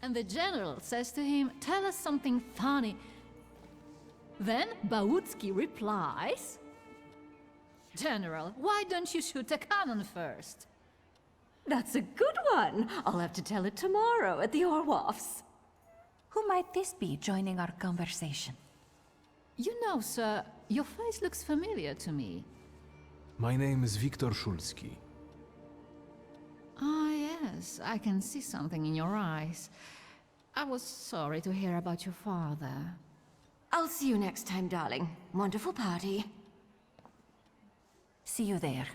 And the general says to him, "Tell us something funny." Then Bautsky replies, "General, why don't you shoot a cannon first?" That's a good one. I'll have to tell it tomorrow at the Orwoffs. Who might this be joining our conversation? You know, sir, your face looks familiar to me. My name is Viktor Szulski. Ah, yes, I can see something in your eyes. I was sorry to hear about your father. I'll see you next time, darling. Wonderful party. See you there.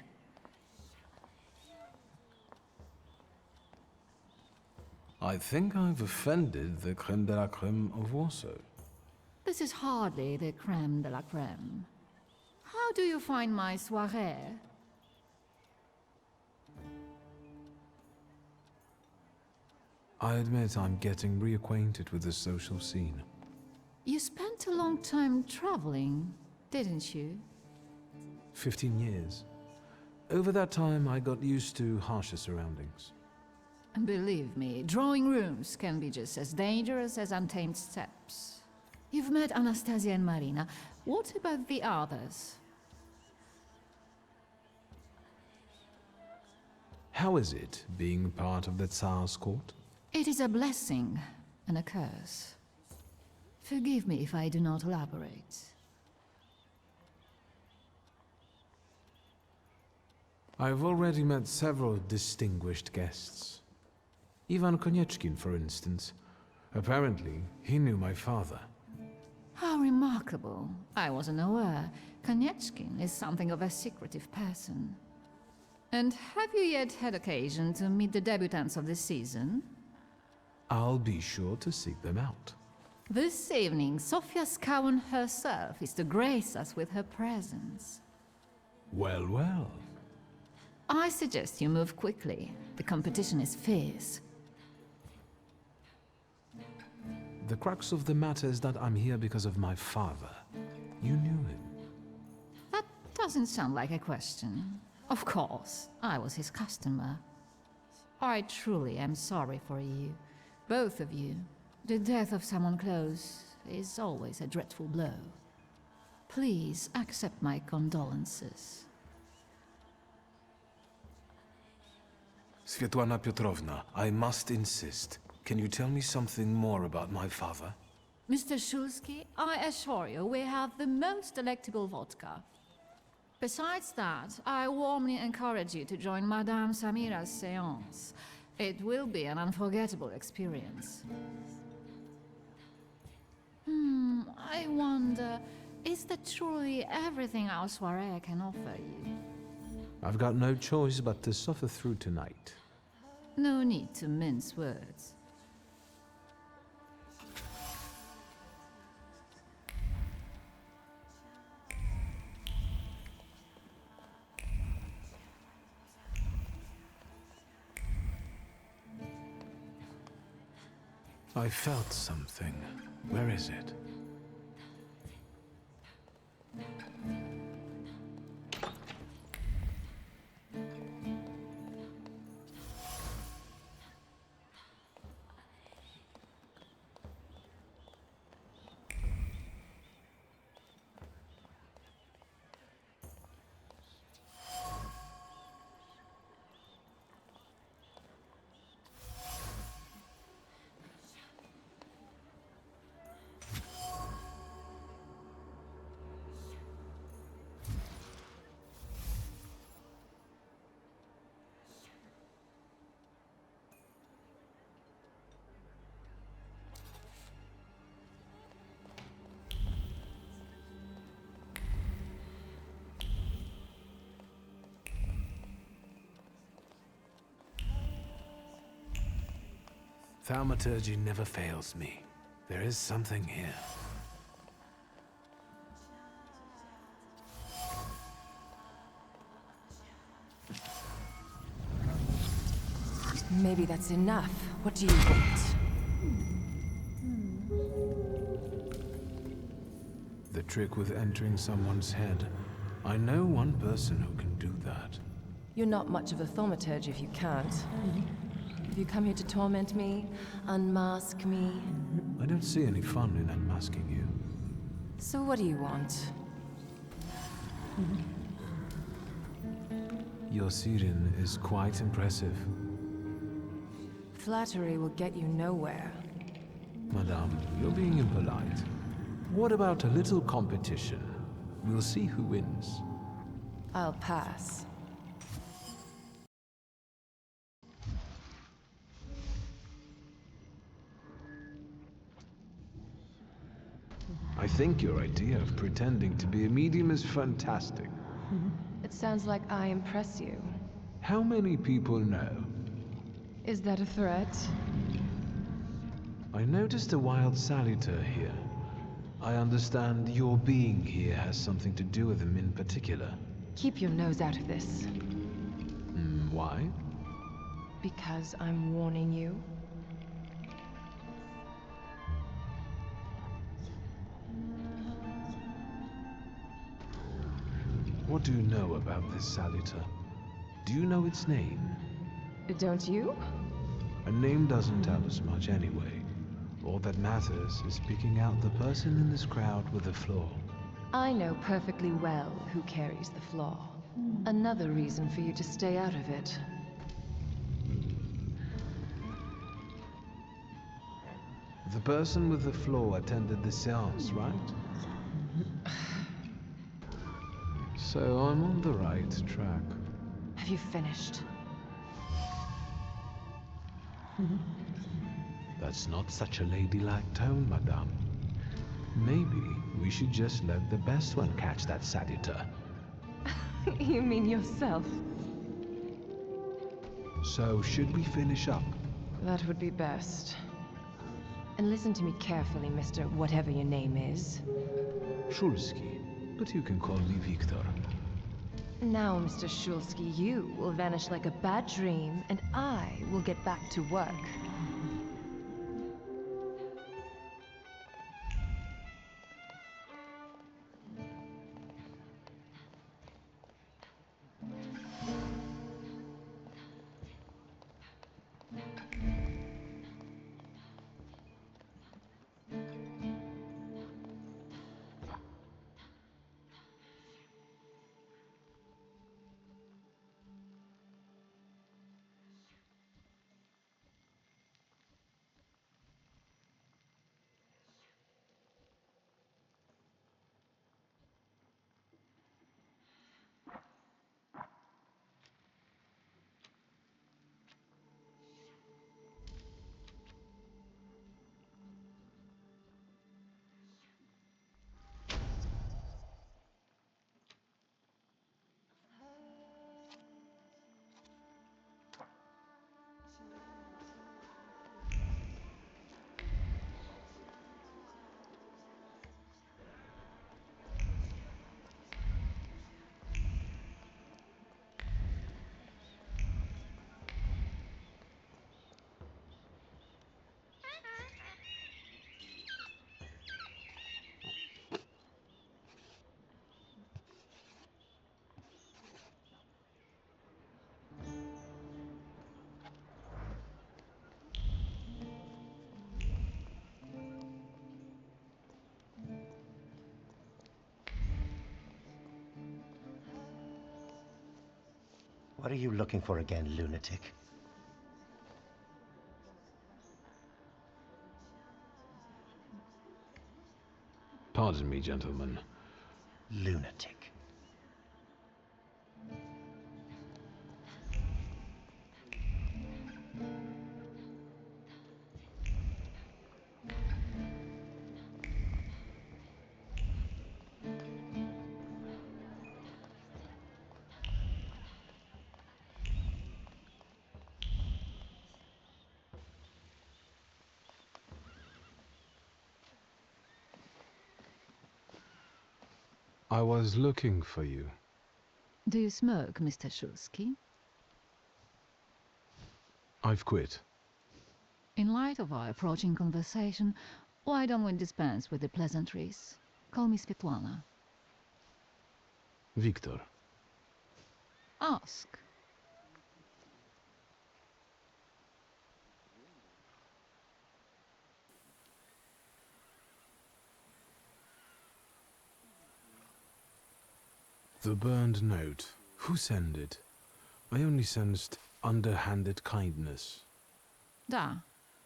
I think I've offended the creme de la creme of Warsaw. This is hardly the creme de la creme. How do you find my soirée? I admit I'm getting reacquainted with the social scene. You spent a long time traveling, didn't you? 15 years. Over that time, I got used to harsher surroundings. And believe me, drawing rooms can be just as dangerous as untamed steppes. You've met Anastasia and Marina. What about the others? How is it, being part of the Tsar's court? It is a blessing and a curse. Forgive me if I do not elaborate. I've already met several distinguished guests. Ivan Konieczkin, for instance. Apparently, he knew my father. How remarkable. I wasn't aware. Konieczkin is something of a secretive person. And have you yet had occasion to meet the debutants of the season? I'll be sure to seek them out. This evening, Sofia Skowan herself is to grace us with her presence. Well, well. I suggest you move quickly. The competition is fierce. The crux of the matter is that I'm here because of my father. You knew him. That doesn't sound like a question. Of course, I was his customer. I truly am sorry for you, both of you. The death of someone close is always a dreadful blow. Please accept my condolences. Svetlana Petrovna, I must insist. Can you tell me something more about my father? Mr. Szulski, I assure you we have the most delectable vodka. Besides that, I warmly encourage you to join Madame Samira's séance. It will be an unforgettable experience. I wonder, is that truly everything our soirée can offer you? I've got no choice but to suffer through tonight. No need to mince words. I felt something. Where is it? Thaumaturgy never fails me. There is something here. Maybe that's enough. What do you want? The trick with entering someone's head. I know one person who can do that. You're not much of a thaumaturge if you can't. Have you come here to torment me? Unmask me? I don't see any fun in unmasking you. So what do you want? Your Siren is quite impressive. Flattery will get you nowhere. Madame, you're being impolite. What about a little competition? We'll see who wins. I'll pass. I think your idea of pretending to be a medium is fantastic. It sounds like I impress you. How many people know? Is that a threat? I noticed a wild Saliter here. I understand your being here has something to do with them in particular. Keep your nose out of this. Why? Because I'm warning you. What do you know about this Saliter? Do you know its name? Don't you? A name doesn't tell us much anyway. All that matters is picking out the person in this crowd with a flaw. I know perfectly well who carries the flaw. Another reason for you to stay out of it. The person with the flaw attended the seance, right? So I'm on the right track. Have you finished? That's not such a ladylike tone, madame. Maybe we should just let the best one catch that Saliter. You mean yourself? So should we finish up? That would be best. And listen to me carefully, Mr. Whatever your name is. Shulsky, but you can call me Victor. Now, Mr. Shulsky, you will vanish like a bad dream, and I will get back to work. What are you looking for again, lunatic? Pardon me, gentlemen. Lunatic. I was looking for you. Do you smoke, Mr. Shulsky? I've quit. In light of our approaching conversation, why don't we dispense with the pleasantries? Call me Svetlana. Victor. Ask. The burned note. Who sent it? I only sensed underhanded kindness. Da,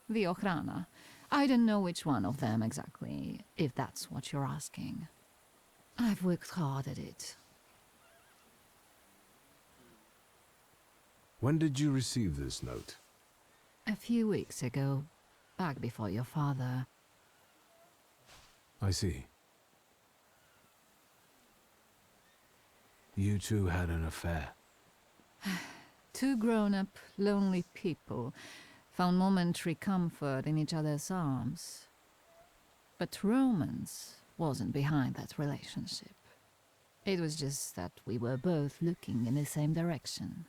the Ochrana. I don't know which one of them exactly, if that's what you're asking. I've worked hard at it. When did you receive this note? A few weeks ago, back before your father. I see. You two had an affair. Two grown-up, lonely people found momentary comfort in each other's arms. But romance wasn't behind that relationship. It was just that we were both looking in the same direction.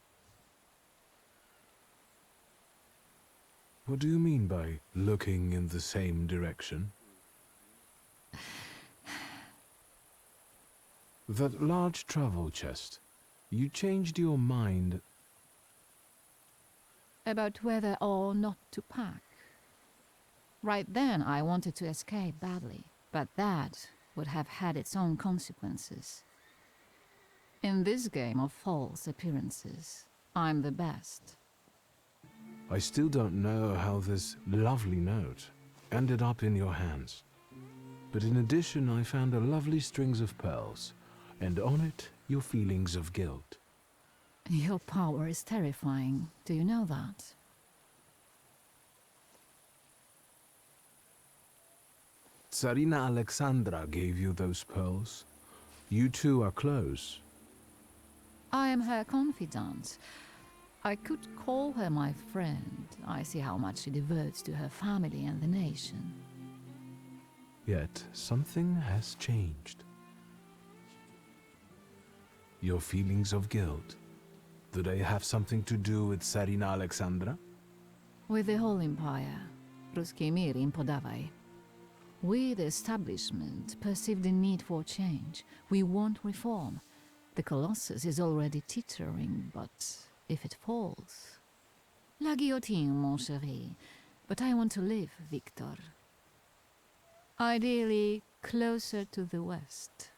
What do you mean by looking in the same direction? That large travel chest. You changed your mind. About whether or not to pack. Right then, I wanted to escape badly, but that would have had its own consequences. In this game of false appearances, I'm the best. I still don't know how this lovely note ended up in your hands. But in addition, I found a lovely strings of pearls, and on it, your feelings of guilt. Your power is terrifying. Do you know that? Tsarina Alexandra gave you those pearls. You two are close. I am her confidant. I could call her my friend. I see how much she devotes to her family and the nation. Yet something has changed. Your feelings of guilt. Do they have something to do with Tsarina Alexandra? With the whole empire, Ruski mir im podawaj. We, the establishment, perceive the need for change. We want reform. The Colossus is already teetering, but if it falls... La guillotine, mon chéri. But I want to live, Victor. Ideally, closer to the west.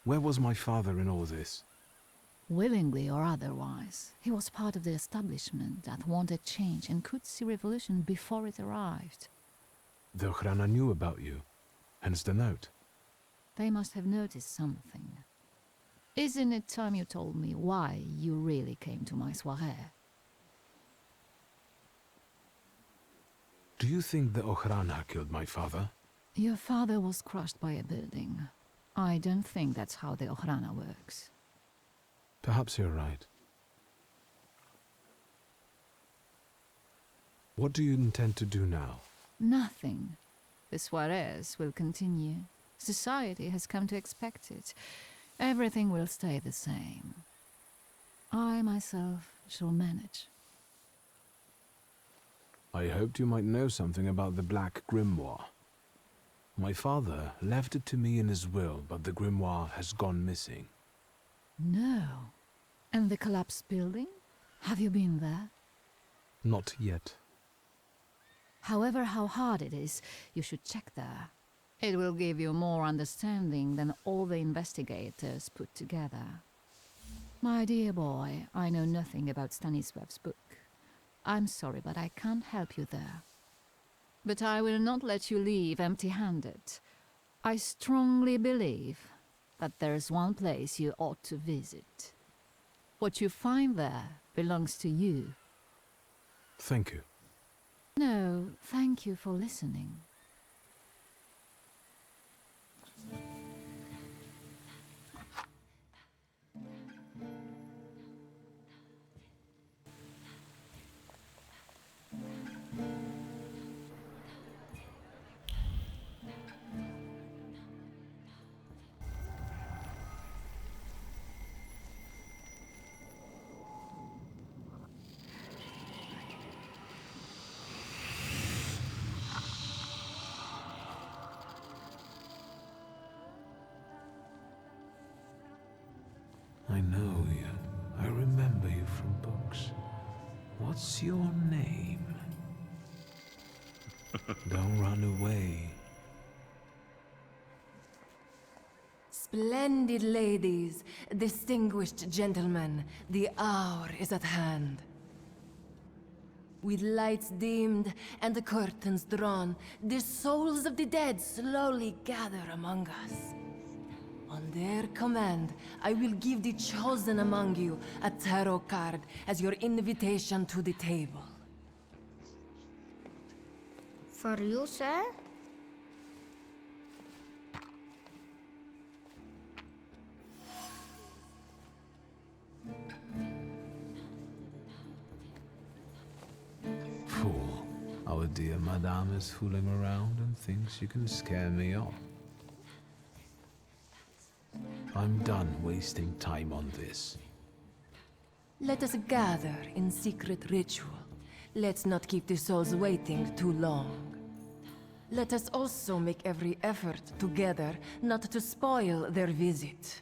Where was my father in all this? Willingly or otherwise, he was part of the establishment that wanted change and could see revolution before it arrived. The Ochrana knew about you, hence the note. They must have noticed something. Isn't it time you told me why you really came to my soirée? Do you think the Ochrana killed my father? Your father was crushed by a building. I don't think that's how the Ochrana works. Perhaps you're right. What do you intend to do now? Nothing. The soirées will continue. Society has come to expect it. Everything will stay the same. I myself shall manage. I hoped you might know something about the Black Grimoire. My father left it to me in his will, but the grimoire has gone missing. No. And the collapsed building? Have you been there? Not yet. However, how hard it is, you should check there. It will give you more understanding than all the investigators put together. My dear boy, I know nothing about Stanisław's book. I'm sorry, but I can't help you there. But I will not let you leave empty-handed. I strongly believe that there's one place you ought to visit. What you find there belongs to you. Thank you. No, thank you for listening. I know you. I remember you from books. What's your name? Don't run away. Splendid ladies, distinguished gentlemen, the hour is at hand. With lights dimmed and the curtains drawn, the souls of the dead slowly gather among us. On their command, I will give the chosen among you a tarot card as your invitation to the table. For you, sir? Fool. Our dear madame is fooling around and thinks you can scare me off. I'm done wasting time on this. Let us gather in secret ritual. Let's not keep the souls waiting too long. Let us also make every effort together not to spoil their visit.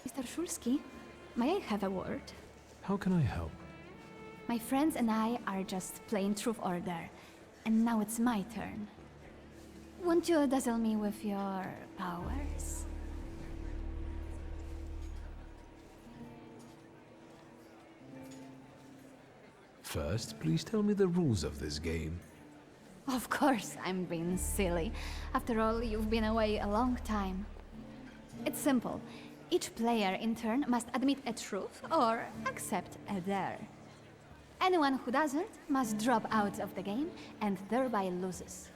Mr. Shulsky, may I have a word? How can I help? My friends and I are just playing Truth Order, and now it's my turn. Won't you dazzle me with your powers? First, please tell me the rules of this game. Of course, I'm being silly. After all, you've been away a long time. It's simple. Each player in turn must admit a truth or accept a dare. Anyone who doesn't must drop out of the game and thereby loses.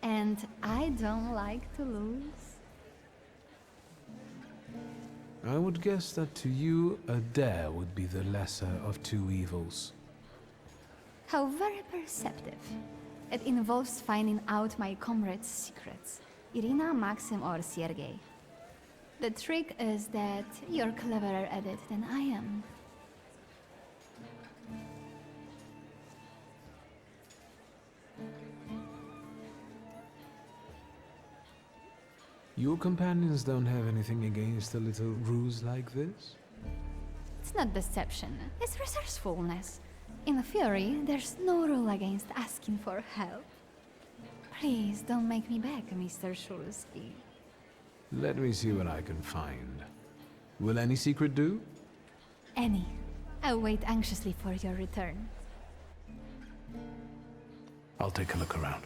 And I don't like to lose. I would guess that to you, a dare would be the lesser of two evils. How very perceptive. It involves finding out my comrades' secrets, Irina, Maxim, or Sergei. The trick is that you're cleverer at it than I am. Your companions don't have anything against a little ruse like this? It's not deception, it's resourcefulness. In theory, there's no rule against asking for help. Please don't make me beg, Mr. Shulsky. Let me see what I can find. Will any secret do? Any. I'll wait anxiously for your return. I'll take a look around.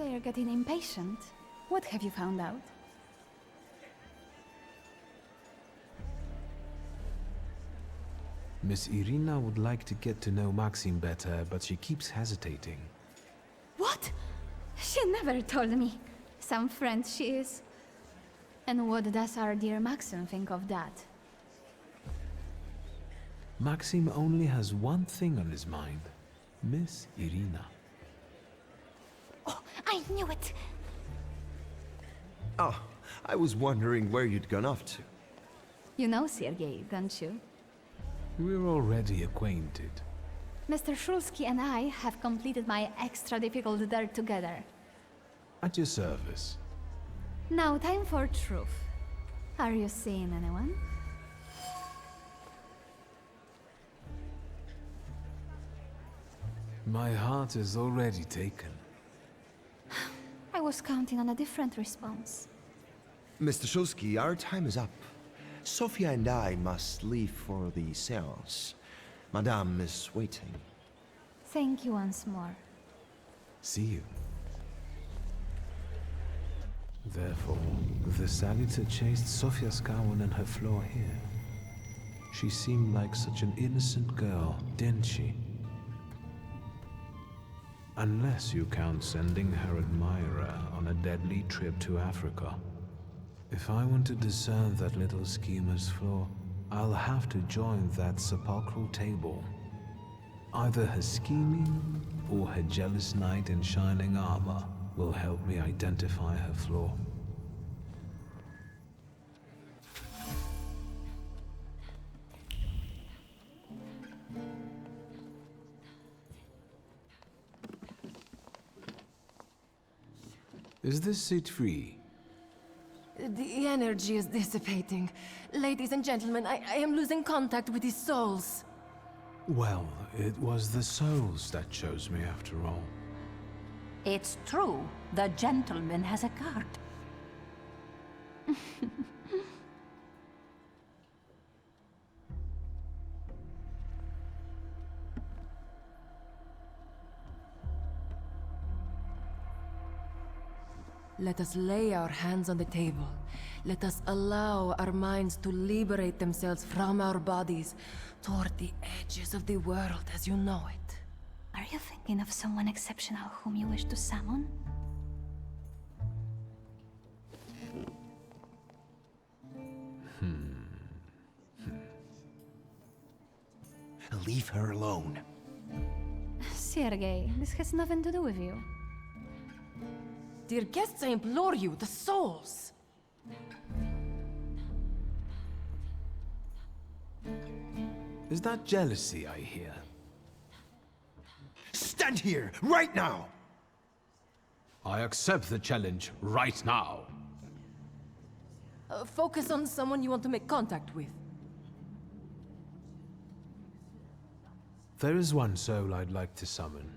They're getting impatient. What have you found out? Miss Irina would like to get to know Maxim better, but she keeps hesitating. What? She never told me. Some friend she is. And what does our dear Maxim think of that? Maxim only has one thing on his mind. Miss Irina. Oh, I knew it! Oh, I was wondering where you'd gone off to. You know Sergei, don't you? We're already acquainted. Mr. Shulsky and I have completed my extra difficult dirt together. At your service. Now time for truth. Are you seeing anyone? My heart is already taken. I was counting on a different response. Mr. Shulsky, our time is up. Sophia and I must leave for the seance. Madame is waiting. Thank you once more. See you. Therefore, the Salita chased Sofia Scarwin and her floor here. She seemed like such an innocent girl, didn't she? Unless you count sending her admirer on a deadly trip to Africa. If I want to discern that little schemer's flaw, I'll have to join that sepulchral table. Either her scheming or her jealous knight in shining armor will help me identify her flaw. Is this seat free? The energy is dissipating. Ladies and gentlemen, I am losing contact with these souls. Well, it was the souls that chose me after all. It's true. The gentleman has a card. Let us lay our hands on the table. Let us allow our minds to liberate themselves from our bodies toward the edges of the world as you know it. Are you thinking of someone exceptional whom you wish to summon? Leave her alone. Sergei, this has nothing to do with you. Dear guests, I implore you, the souls! Is that jealousy I hear? Stand here, right now! I accept the challenge right now. Focus on someone you want to make contact with. There is one soul I'd like to summon.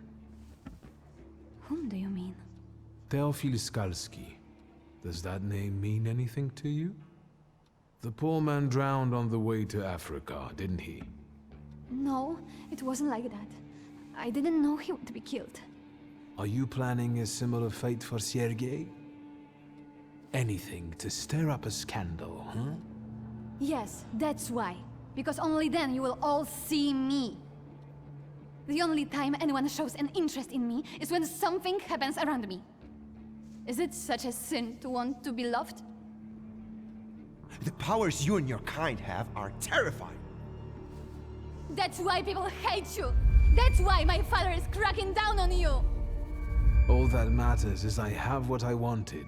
Whom do you mean? Teofil Skalski. Does that name mean anything to you? The poor man drowned on the way to Africa, didn't he? No, it wasn't like that. I didn't know he would be killed. Are you planning a similar fate for Sergei? Anything to stir up a scandal, huh? Yes, that's why. Because only then you will all see me. The only time anyone shows an interest in me is when something happens around me. Is it such a sin to want to be loved? The powers you and your kind have are terrifying. That's why people hate you! That's why my father is cracking down on you! All that matters is I have what I wanted.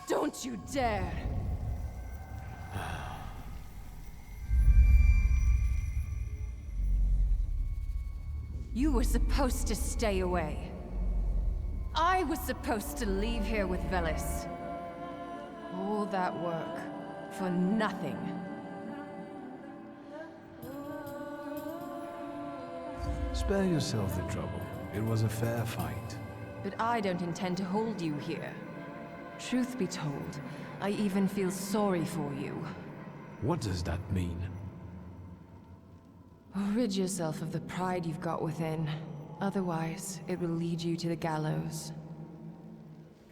Don't you dare! You were supposed to stay away. I was supposed to leave here with Velis. All that work for nothing. Spare yourself the trouble. It was a fair fight. But I don't intend to hold you here. Truth be told, I even feel sorry for you. What does that mean? Rid yourself of the pride you've got within. Otherwise, it will lead you to the gallows.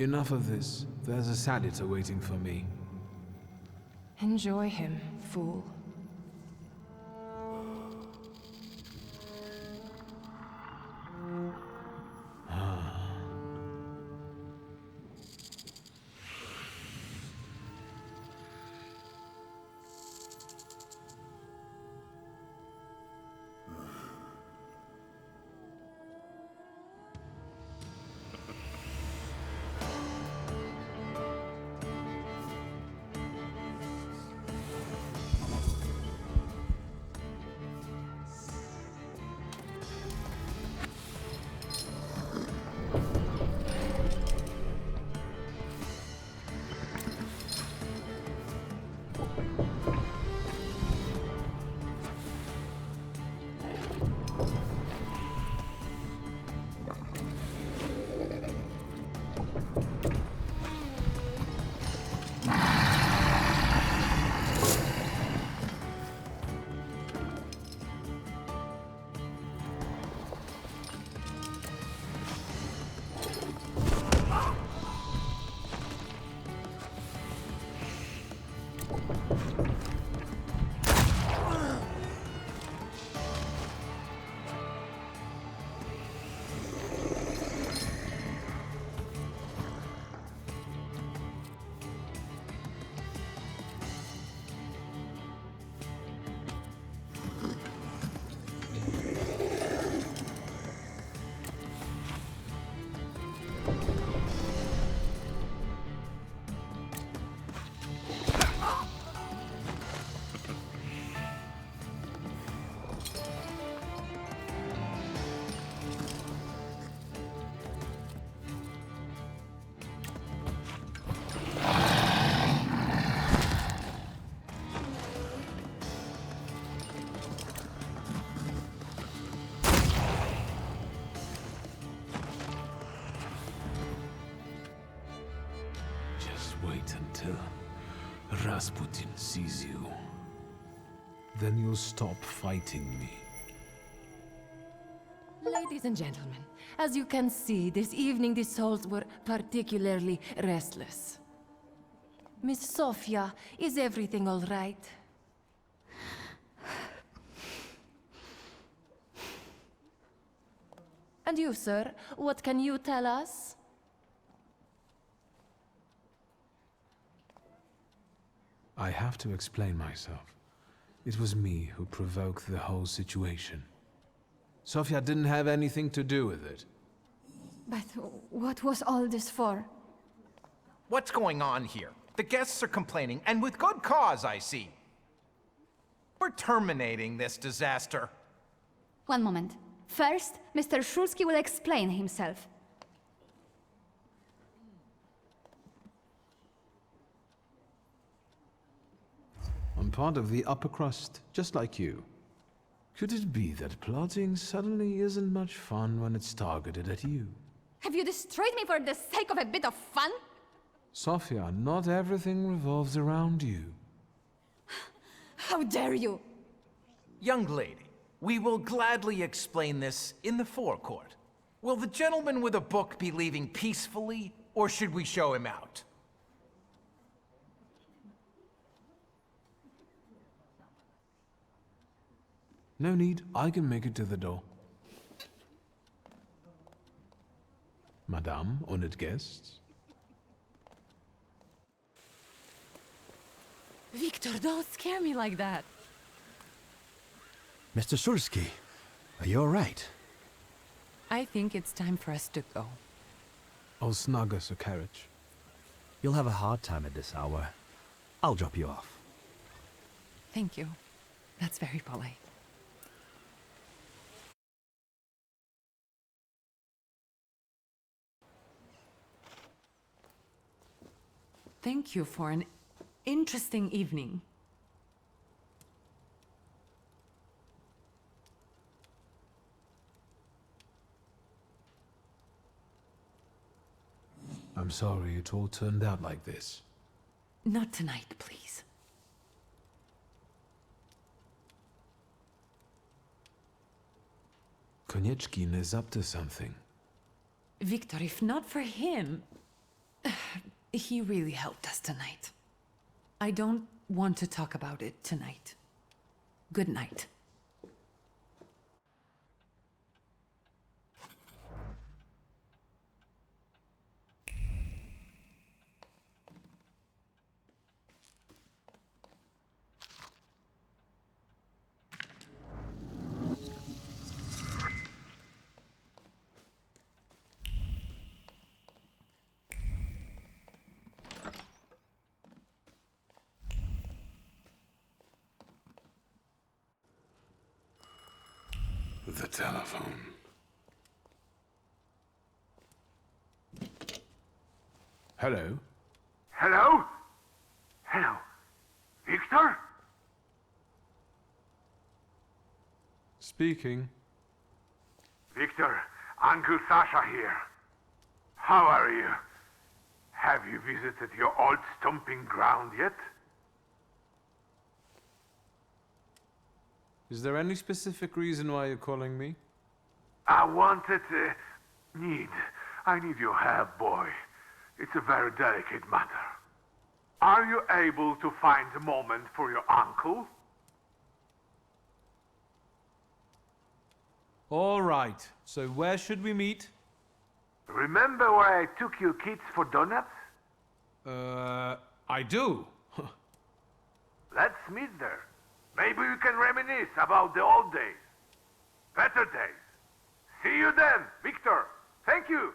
Enough of this. There's a salad waiting for me. Enjoy him, fool. Wait until Rasputin sees you. Then you'll stop fighting me. Ladies and gentlemen, as you can see, this evening the souls were particularly restless. Miss Sofia, is everything all right? And you, sir, what can you tell us? I have to explain myself. It was me who provoked the whole situation. Sofia didn't have anything to do with it. But what was all this for? What's going on here? The guests are complaining, and with good cause, I see. We're terminating this disaster. One moment. First, Mr. Shulsky will explain himself. I'm part of the upper crust, just like you. Could it be that plotting suddenly isn't much fun when it's targeted at you? Have you destroyed me for the sake of a bit of fun? Sofia, not everything revolves around you. How dare you! Young lady, we will gladly explain this in the forecourt. Will the gentleman with a book be leaving peacefully, or should we show him out? No need, I can make it to the door. Madame, honored guests. Victor, don't scare me like that. Mr. Shulsky, are you all right? I think it's time for us to go. I'll snug us a carriage. You'll have a hard time at this hour. I'll drop you off. Thank you. That's very polite. Thank you for an interesting evening. I'm sorry it all turned out like this. Not tonight, please. Konieczkin is up to something. Victor, if not for him... He really helped us tonight. I don't want to talk about it tonight. Good night. The telephone. Hello? Hello? Hello? Victor? Speaking. Victor, Uncle Sasha here. How are you? Have you visited your old stomping ground yet? Is there any specific reason why you're calling me? I need your help, boy. It's a very delicate matter. Are you able to find a moment for your uncle? All right. So where should we meet? Remember where I took you kids for donuts? I do. Let's meet there. Maybe we can reminisce about the old days. Better days. See you then, Victor. Thank you.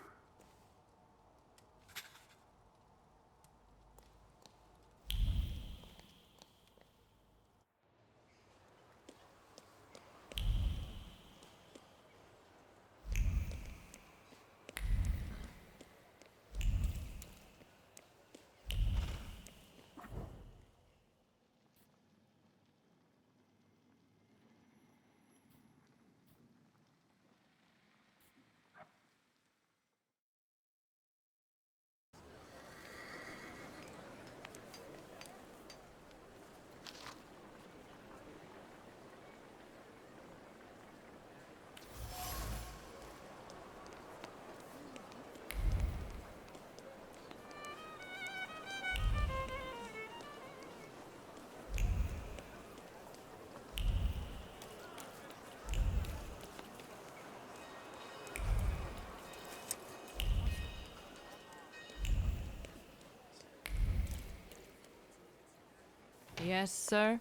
Yes, sir?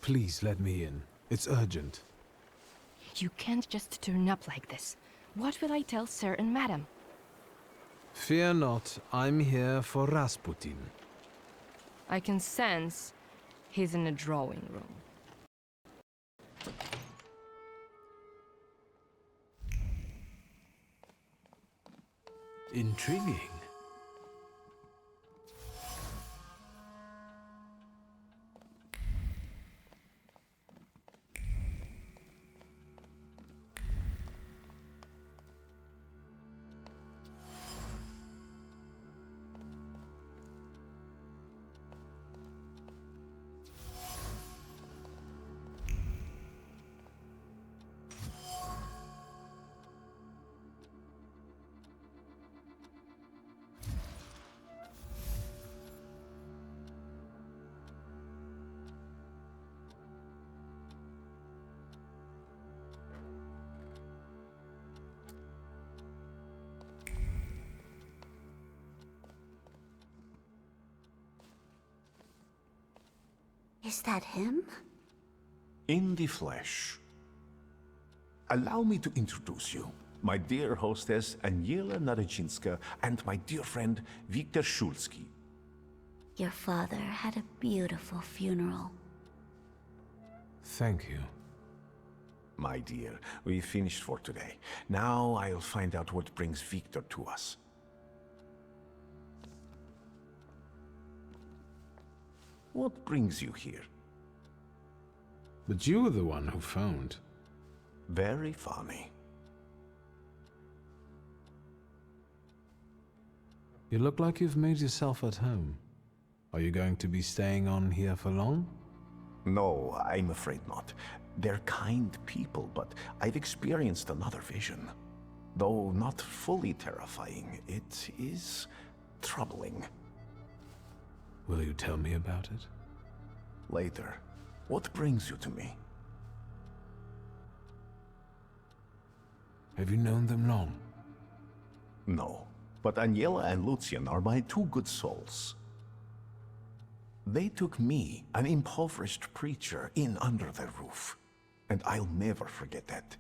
Please let me in. It's urgent. You can't just turn up like this. What will I tell sir and madam? Fear not, I'm here for Rasputin. I can sense he's in a drawing room. Intriguing. Is that him? In the flesh. Allow me to introduce you. My dear hostess, Aniela Nadezhinska, and my dear friend, Viktor Shulsky. Your father had a beautiful funeral. Thank you. My dear, we finished for today. Now I'll find out what brings Viktor to us. What brings you here? But you were the one who phoned. Very funny. You look like you've made yourself at home. Are you going to be staying on here for long? No, I'm afraid not. They're kind people, but I've experienced another vision. Though not fully terrifying, it is troubling. Will you tell me about it? Later. What brings you to me? Have you known them long? No, but Aniela and Lucian are my two good souls. They took me, an impoverished preacher, in under their roof, and I'll never forget that.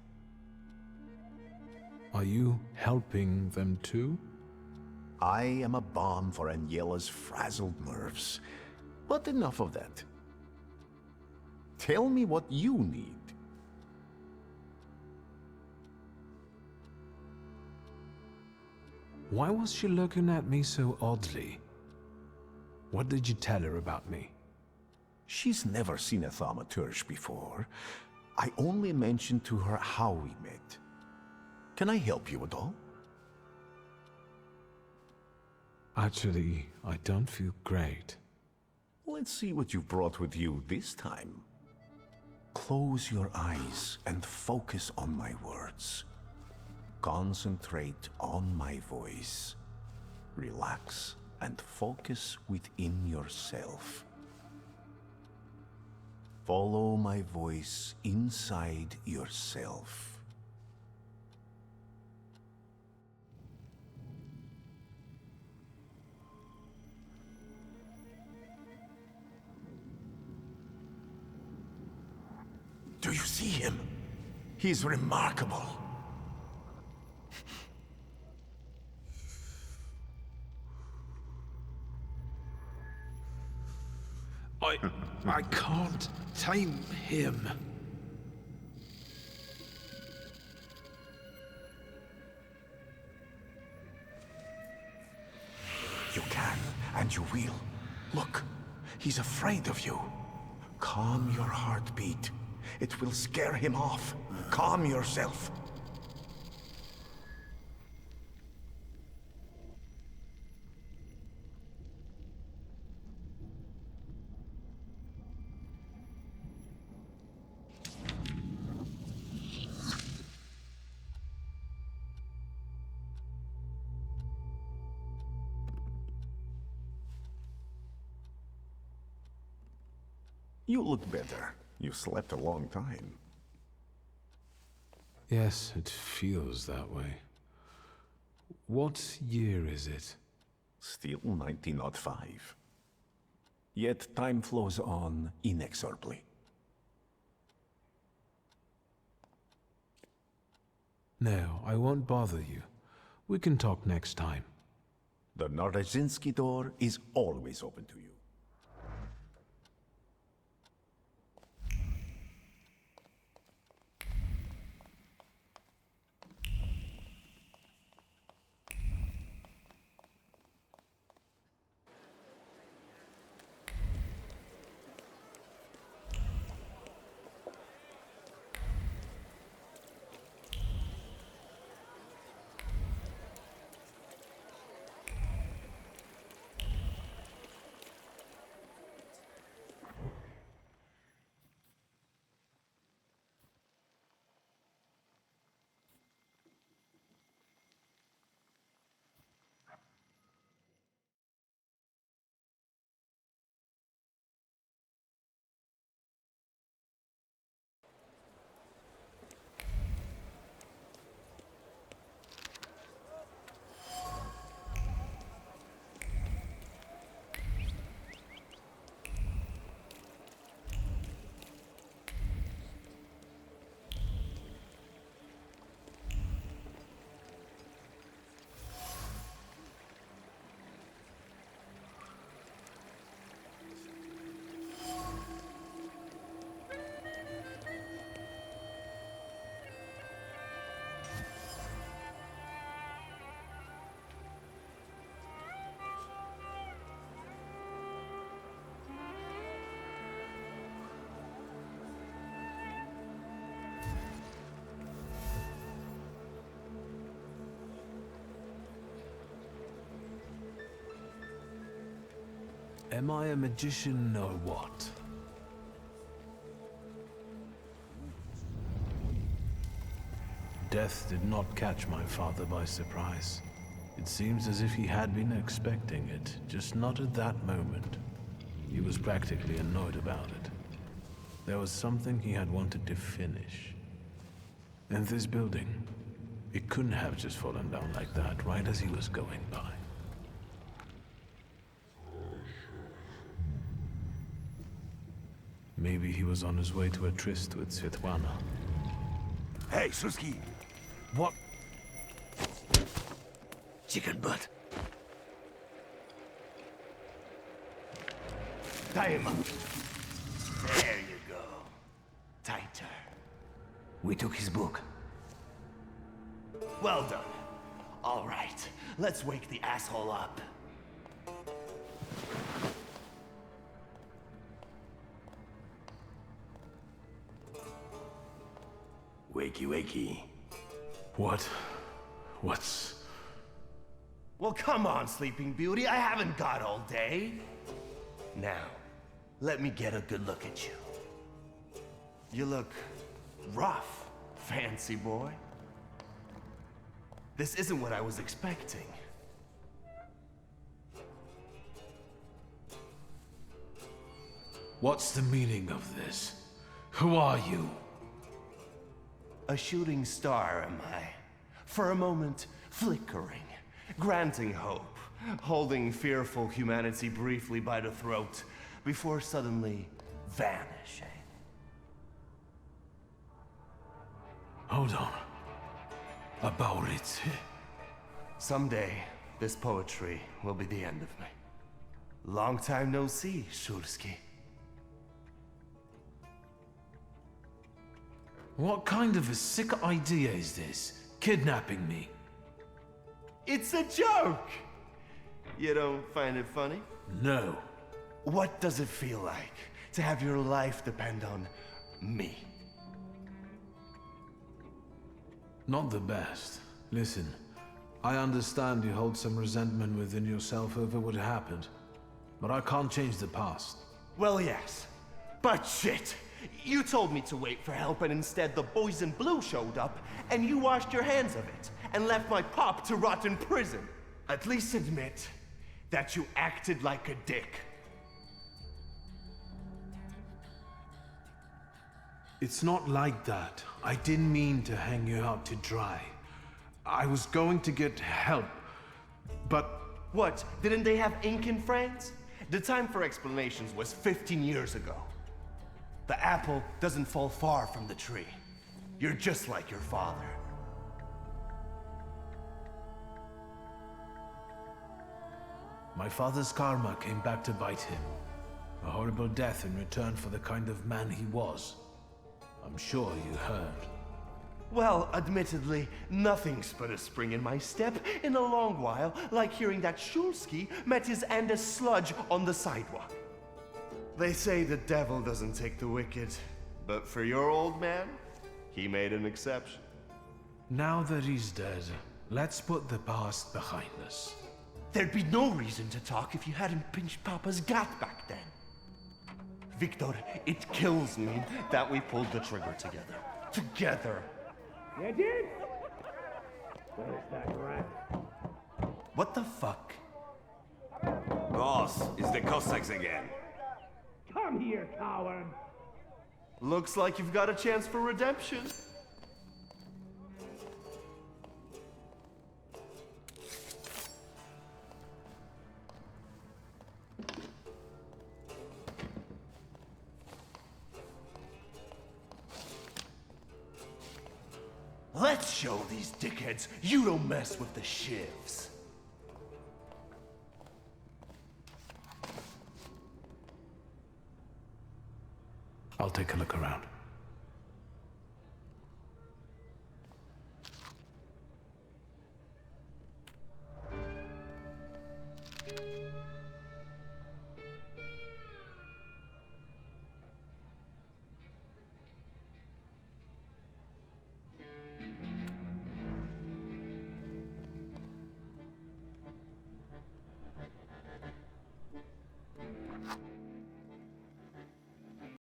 Are you helping them too? I am a balm for Aniela's frazzled nerves. But enough of that. Tell me what you need. Why was she looking at me so oddly? What did you tell her about me? She's never seen a thaumaturge before. I only mentioned to her how we met. Can I help you at all? Actually, I don't feel great. Let's see what you brought with you this time. Close your eyes and focus on my words. Concentrate on my voice. Relax and focus within yourself. Follow my voice inside yourself. Do you see him? He's remarkable. I can't tame him. You can, and you will. Look, he's afraid of you. Calm your heartbeat. It will scare him off. Calm yourself. You look better. You slept a long time. Yes, it feels that way. What year is it? Still 1905. Yet time flows on inexorably. No, I won't bother you. We can talk next time. The Narodzinski door is always open to you. Am I a magician or what? Death did not catch my father by surprise. It seems as if he had been expecting it, just not at that moment. He was practically annoyed about it. There was something he had wanted to finish. And this building, it couldn't have just fallen down like that right as he was going by. Maybe he was on his way to a tryst with Svetlana. Hey, Suski! What? Chicken butt. Tie him up. There you go. Tighter. We took his book. Well done. All right, let's wake the asshole up. Wakey, wakey. What's... Well, come on, Sleeping Beauty. I haven't got all day. Now, let me get a good look at you. You look rough, fancy boy. This isn't what I was expecting. What's the meaning of this? Who are you? A shooting star, am I? For a moment, flickering, granting hope, holding fearful humanity briefly by the throat, before suddenly vanishing. Hold on. About it. Someday, this poetry will be the end of me. Long time no see, Shulsky. What kind of a sick idea is this? Kidnapping me? It's a joke! You don't find it funny? No. What does it feel like to have your life depend on me? Not the best. Listen, I understand you hold some resentment within yourself over what happened, but I can't change the past. Well, yes. But shit! You told me to wait for help, and instead the boys in blue showed up, and you washed your hands of it, and left my pop to rot in prison. At least admit that you acted like a dick. It's not like that. I didn't mean to hang you out to dry. I was going to get help, but... What? Didn't they have ink in France? The time for explanations was 15 years ago. The apple doesn't fall far from the tree. You're just like your father. My father's karma came back to bite him. A horrible death in return for the kind of man he was. I'm sure you heard. Well, admittedly, nothing's put a spring in my step in a long while, like hearing that Shulsky met his end as sludge on the sidewalk. They say the devil doesn't take the wicked, but for your old man, he made an exception. Now that he's dead, let's put the past behind us. There'd be no reason to talk if you hadn't pinched Papa's gut back then. Victor, it kills me that we pulled the trigger together. Together. You did? Where's that rat? What the fuck? Boss, it's the Cossacks again. Come here, coward. Looks like you've got a chance for redemption. Let's show these dickheads you don't mess with the shivs. I'll take a look around.